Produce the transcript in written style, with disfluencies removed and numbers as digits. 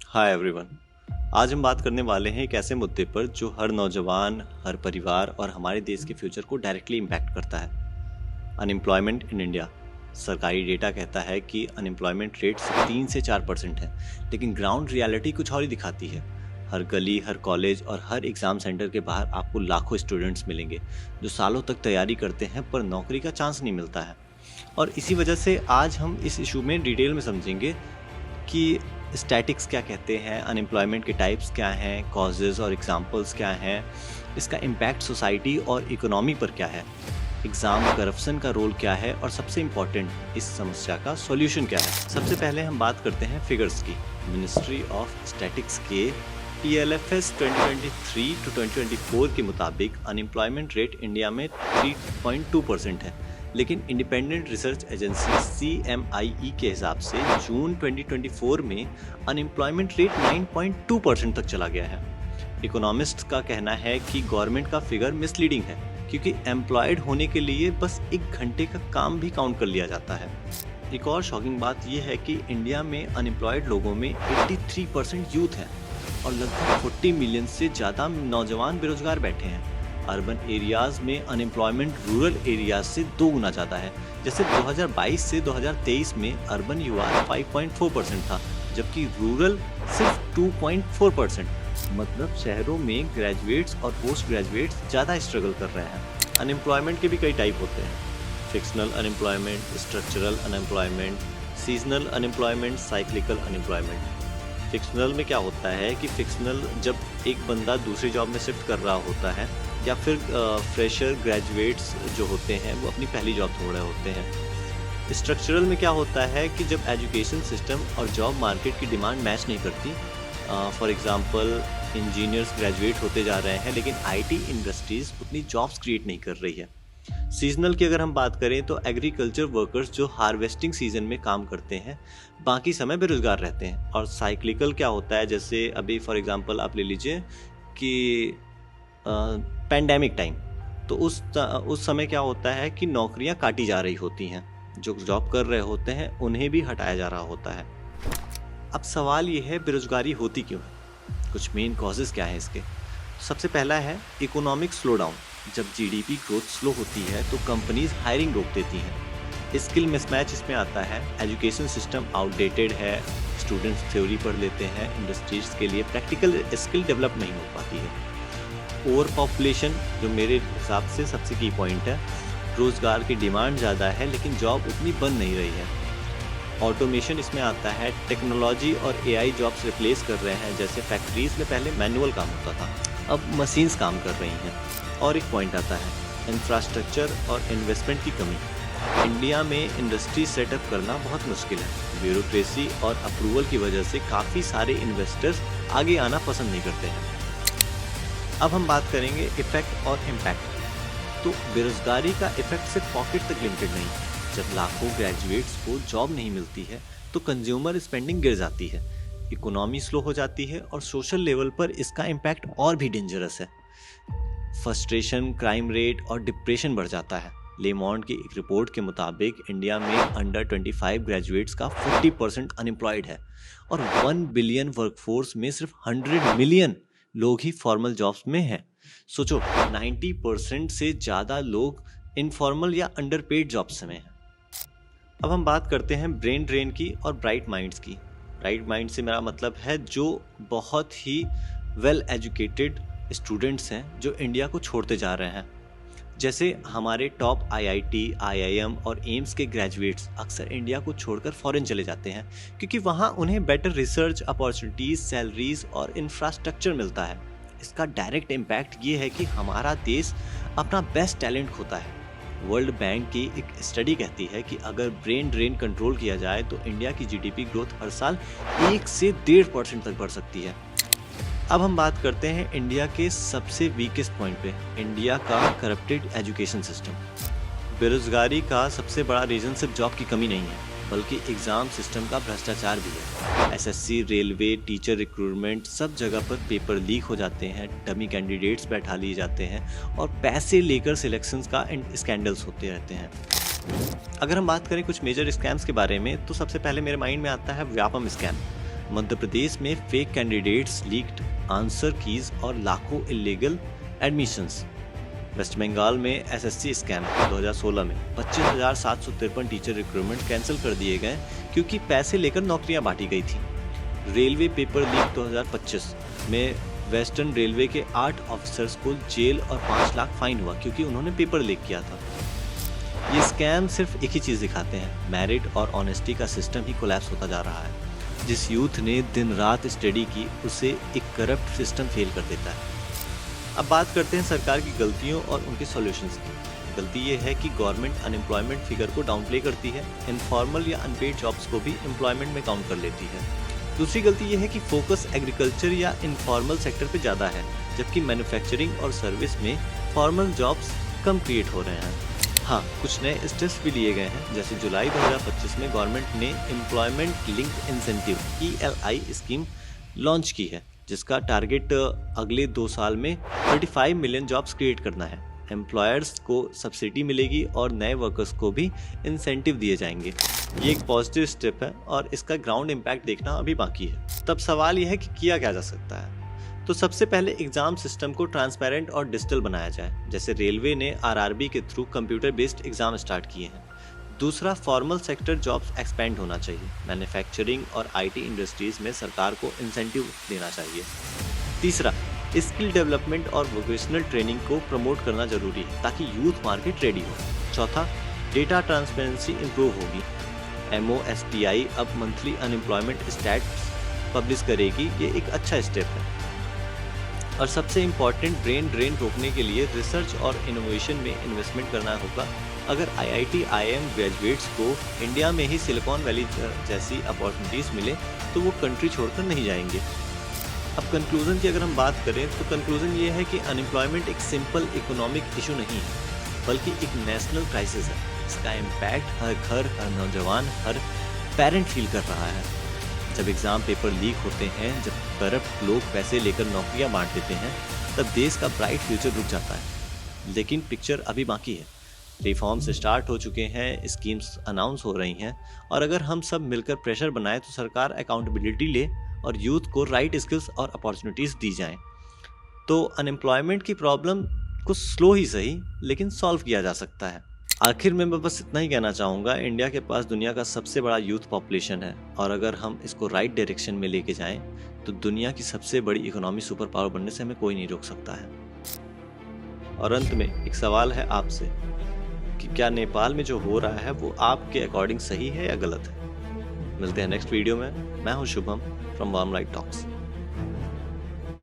Hi everyone. आज हम बात करने वाले हैं एक ऐसे मुद्दे पर जो हर नौजवान, हर परिवार और हमारे देश के फ्यूचर को डायरेक्टली इम्पैक्ट करता है। Unemployment in India. सरकारी डेटा कहता है कि अनएम्प्लॉयमेंट रेट 3 से 4% है, लेकिन ग्राउंड रियलिटी कुछ और ही दिखाती है। हर गली, हर कॉलेज और हर एग्ज़ाम सेंटर के बाहर आपको लाखों स्टूडेंट्स मिलेंगे जो सालों तक तैयारी करते हैं पर नौकरी का चांस नहीं मिलता है। और इसी वजह से आज हम इस इशू में डिटेल में समझेंगे कि स्टैटिक्स क्या कहते हैं, अनएम्प्लॉयमेंट के टाइप्स क्या हैं, कॉजेज़ और एग्जांपल्स क्या हैं, इसका इम्पैक्ट सोसाइटी और इकोनॉमी पर क्या है, एग्ज़ाम करप्शन का रोल क्या है और सबसे इम्पॉर्टेंट इस समस्या का सॉल्यूशन क्या है। सबसे पहले हम बात करते हैं फिगर्स की। मिनिस्ट्री ऑफ स्टैटिक्स के TLFS 2023 टू 2024 के मुताबिक अनएम्प्लॉयमेंट रेट इंडिया में 3.2% है, लेकिन इंडिपेंडेंट रिसर्च एजेंसी CMIE के हिसाब से जून 2024 में अनएम्प्लॉयमेंट रेट 9.2% तक चला गया है। इकोनॉमिस्ट का कहना है कि गवर्नमेंट का फिगर मिसलीडिंग है, क्योंकि एम्प्लॉयड होने के लिए बस 1 घंटे का काम भी काउंट कर लिया जाता है। एक और शॉकिंग बात यह है कि इंडिया में अनएम्प्लॉयड लोगों में 83% यूथ है और लगभग 40 मिलियन से ज़्यादा नौजवान बेरोजगार बैठे हैं। अर्बन एरियाज़ में अनएम्प्लॉयमेंट रूरल एरियाज से 2 गुना ज़्यादा है। जैसे 2022 से 2023 में अर्बन युवा 5.4% था, जबकि रूरल सिर्फ 2.4%। मतलब शहरों में ग्रेजुएट्स और पोस्ट ग्रेजुएट्स ज़्यादा स्ट्रगल कर रहे हैं। अनएम्प्लॉयमेंट के भी कई टाइप होते हैं। Fictional unemployment, structural unemployment, seasonal unemployment, cyclical unemployment. Fictional में क्या होता है कि फिक्शनल जब एक बंदा दूसरी जॉब में शिफ्ट कर रहा होता है या फिर फ्रेशर ग्रेजुएट्स जो होते हैं वो अपनी पहली जॉब छोड़ रहे होते हैं। स्ट्रक्चरल में क्या होता है कि जब एजुकेशन सिस्टम और जॉब मार्केट की डिमांड मैच नहीं करती। फॉर एग्जांपल इंजीनियर्स ग्रेजुएट होते जा रहे हैं लेकिन IT इंडस्ट्रीज़ उतनी जॉब्स क्रिएट नहीं कर रही है। सीजनल की अगर हम बात करें तो एग्रीकल्चर वर्कर्स जो हार्वेस्टिंग सीजन में काम करते हैं बाकी समय बेरोजगार रहते हैं। और साइक्लिकल क्या होता है, जैसे अभी फॉर एग्जांपल आप ले लीजिए कि पैंडेमिक टाइम, तो उस समय क्या होता है कि नौकरियां काटी जा रही होती हैं, जो जॉब कर रहे होते हैं उन्हें भी हटाया जा रहा होता है। अब सवाल ये है बेरोजगारी होती क्यों है, कुछ मेन कॉजेज़ क्या है इसके। सबसे पहला है इकोनॉमिक स्लो डाउन। जब GDP ग्रोथ स्लो होती है तो कंपनीज हायरिंग रोक देती हैं। स्किल मिसमैच इसमें आता है। एजुकेशन सिस्टम आउटडेटेड है, स्टूडेंट्स थ्योरी पढ़ लेते हैं, इंडस्ट्रीज के लिए प्रैक्टिकल स्किल डेवलप नहीं हो पाती है। ओवर पॉपुलेशन जो मेरे हिसाब से सबसे की पॉइंट है। रोज़गार की डिमांड ज़्यादा है लेकिन जॉब उतनी बन नहीं रही है। ऑटोमेशन इसमें आता है। टेक्नोलॉजी और AI जॉब्स रिप्लेस कर रहे हैं। जैसे फैक्ट्रीज में पहले मैनुअल काम होता था, अब मशीन्स काम कर रही हैं। और एक पॉइंट आता है इंफ्रास्ट्रक्चर और इन्वेस्टमेंट की कमी। इंडिया में इंडस्ट्री सेटअप करना बहुत मुश्किल है। ब्यूरोक्रेसी और अप्रूवल की वजह से काफ़ी सारे इन्वेस्टर्स आगे आना पसंद नहीं करते हैं। अब हम बात करेंगे इफेक्ट और इम्पैक्ट। तो बेरोजगारी का इफेक्ट सिर्फ पॉकेट तक लिमिटेड नहीं। जब लाखों ग्रेजुएट्स को जॉब नहीं मिलती है तो कंज्यूमर स्पेंडिंग गिर जाती है, इकोनॉमी स्लो हो जाती है और सोशल लेवल पर इसका इम्पैक्ट और भी डेंजरस है। फ्रस्ट्रेशन, क्राइम रेट और डिप्रेशन बढ़ जाता है। लेमॉन्ड की एक रिपोर्ट के मुताबिक इंडिया में अंडर 25 ग्रेजुएट्स का 40% अनएम्प्लॉयड है और 1 बिलियन वर्कफोर्स में सिर्फ 100 मिलियन लोग ही फॉर्मल जॉब्स में हैं। सोचो, 90% से ज़्यादा लोग इनफॉर्मल या अंडरपेड जॉब्स में हैं। अब हम बात करते हैं ब्रेन ड्रेन की और ब्राइट माइंड्स की। ब्राइट माइंड से मेरा मतलब है जो बहुत ही वेल एजुकेटेड स्टूडेंट्स हैं जो इंडिया को छोड़ते जा रहे हैं। जैसे हमारे टॉप IIT, IIM और एम्स के ग्रेजुएट्स अक्सर इंडिया को छोड़कर फॉरेन चले जाते हैं, क्योंकि वहाँ उन्हें बेटर रिसर्च अपॉर्चुनिटीज़, सैलरीज और इंफ्रास्ट्रक्चर मिलता है। इसका डायरेक्ट इम्पैक्ट ये है कि हमारा देश अपना बेस्ट टैलेंट खोता है। वर्ल्ड बैंक की एक स्टडी कहती है कि अगर ब्रेन ड्रेन कंट्रोल किया जाए तो इंडिया की GDP ग्रोथ हर साल 1 से 1.5% तक बढ़ सकती है। अब हम बात करते हैं इंडिया के सबसे वीकेस्ट पॉइंट पे, इंडिया का करप्टेड एजुकेशन सिस्टम। बेरोजगारी का सबसे बड़ा रीज़न सिर्फ जॉब की कमी नहीं है, बल्कि एग्ज़ाम सिस्टम का भ्रष्टाचार भी है। SSC, रेलवे, टीचर रिक्रूटमेंट, सब जगह पर पेपर लीक हो जाते हैं, डमी कैंडिडेट्स बैठा लिए जाते हैं और पैसे लेकर सिलेक्शंस का स्कैंडल्स होते रहते हैं। अगर हम बात करें कुछ मेजर स्कैम्स के बारे में तो सबसे पहले मेरे माइंड में आता है व्यापम स्कैम। मध्य प्रदेश में fake candidates, leaked answer keys और लाखों इलीगल एडमिशंस। वेस्ट बंगाल में एसएससी स्कैम 2016 में 25,753 टीचर रिक्रूटमेंट कैंसिल कर दिए गए क्योंकि पैसे लेकर नौकरियां बांटी गई थी। रेलवे पेपर लीक 2025 में वेस्टर्न रेलवे के 8 ऑफिसर्स को जेल और 5 लाख फाइन हुआ क्योंकि उन्होंने पेपर लीक किया था। ये स्कैम सिर्फ एक ही चीज़ दिखाते हैं, मेरिट और ऑनेस्टी का सिस्टम ही कोलैप्स होता जा रहा है। जिस यूथ ने दिन रात स्टडी की उसे एक करप्ट सिस्टम फेल कर देता है। अब बात करते हैं सरकार की गलतियों और उनके सॉल्यूशंस की। गलती ये है कि गवर्नमेंट अनएम्प्लॉयमेंट फिगर को डाउनप्ले करती है, इनफॉर्मल या अनपेड जॉब्स को भी एम्प्लॉयमेंट में काउंट कर लेती है। दूसरी गलती ये है कि फोकस एग्रीकल्चर या इनफॉर्मल सेक्टर पे ज़्यादा है, जबकि मैन्युफैक्चरिंग और सर्विस में फॉर्मल जॉब्स कम क्रिएट हो रहे हैं। हाँ, कुछ नए स्टेप्स भी लिए गए हैं, जैसे जुलाई 2025 में गवर्नमेंट ने employment linked incentive ELI scheme launch की है, जिसका टारगेट अगले 2 साल में 35 मिलियन जॉब्स क्रिएट करना है। एम्प्लॉयर्स को सब्सिडी मिलेगी और नए वर्कर्स को भी इंसेंटिव दिए जाएंगे। ये एक पॉजिटिव स्टेप है और इसका ग्राउंड इम्पैक्ट देखना अभी बाकी है। तब सवाल यह है कि किया क्या जा सकता है। तो सबसे पहले एग्जाम सिस्टम को ट्रांसपेरेंट और डिजिटल बनाया जाए, जैसे रेलवे ने RRB के through computer based exam start किए हैं। दूसरा, फॉर्मल सेक्टर जॉब्स एक्सपेंड होना चाहिए। मैन्युफैक्चरिंग और IT इंडस्ट्रीज में सरकार को इंसेंटिव देना चाहिए। तीसरा, स्किल डेवलपमेंट और वोकेशनल ट्रेनिंग को प्रमोट करना जरूरी है ताकि यूथ मार्केट रेडी हो। चौथा, डेटा ट्रांसपेरेंसी इंप्रूव होगी। MOSPI अब मंथली अनएम्प्लॉयमेंट स्टैट्स पब्लिश करेगी, ये एक अच्छा स्टेप है। और सबसे इम्पॉर्टेंट, ब्रेन ड्रेन रोकने के लिए रिसर्च और इनोवेशन में इन्वेस्टमेंट करना होगा। अगर IIT IIM ग्रेजुएट्स को इंडिया में ही सिलिकॉन वैली जैसी अपॉर्चुनिटीज़ मिले तो वो कंट्री छोड़कर नहीं जाएंगे। अब कंक्लूजन की अगर हम बात करें तो कंक्लूजन ये है कि अनएम्प्लॉयमेंट एक सिंपल इकोनॉमिक इशू नहीं है, बल्कि एक नेशनल क्राइसिस है। इसका इम्पैक्ट हर घर, हर नौजवान, हर पेरेंट फील कर रहा है। जब एग्ज़ाम पेपर लीक होते हैं, जब करप्ट लोग पैसे लेकर नौकरियां बांट देते हैं, तब देश का ब्राइट फ्यूचर रुक जाता है। लेकिन पिक्चर अभी बाकी है। रिफॉर्म्स स्टार्ट हो चुके हैं, स्कीम्स अनाउंस हो रही हैं, और अगर हम सब मिलकर प्रेशर बनाएं तो सरकार अकाउंटेबिलिटी ले और यूथ को राइट स्किल्स और अपॉर्चुनिटीज़ दी जाएं, तो अनएम्प्लॉयमेंट की प्रॉब्लम को स्लो ही सही लेकिन सॉल्व किया जा सकता है। आखिर में मैं बस इतना ही कहना चाहूँगा, इंडिया के पास दुनिया का सबसे बड़ा यूथ पॉपुलेशन है, और अगर हम इसको राइट डायरेक्शन में लेके जाएं तो दुनिया की सबसे बड़ी इकोनॉमी सुपर पावर बनने से हमें कोई नहीं रोक सकता है। और अंत में एक सवाल है आपसे कि क्या नेपाल में जो हो रहा है वो आपके अकॉर्डिंग सही है या गलत है। मिलते हैं नेक्स्ट वीडियो में। मैं हूँ Shubham from warm light talks.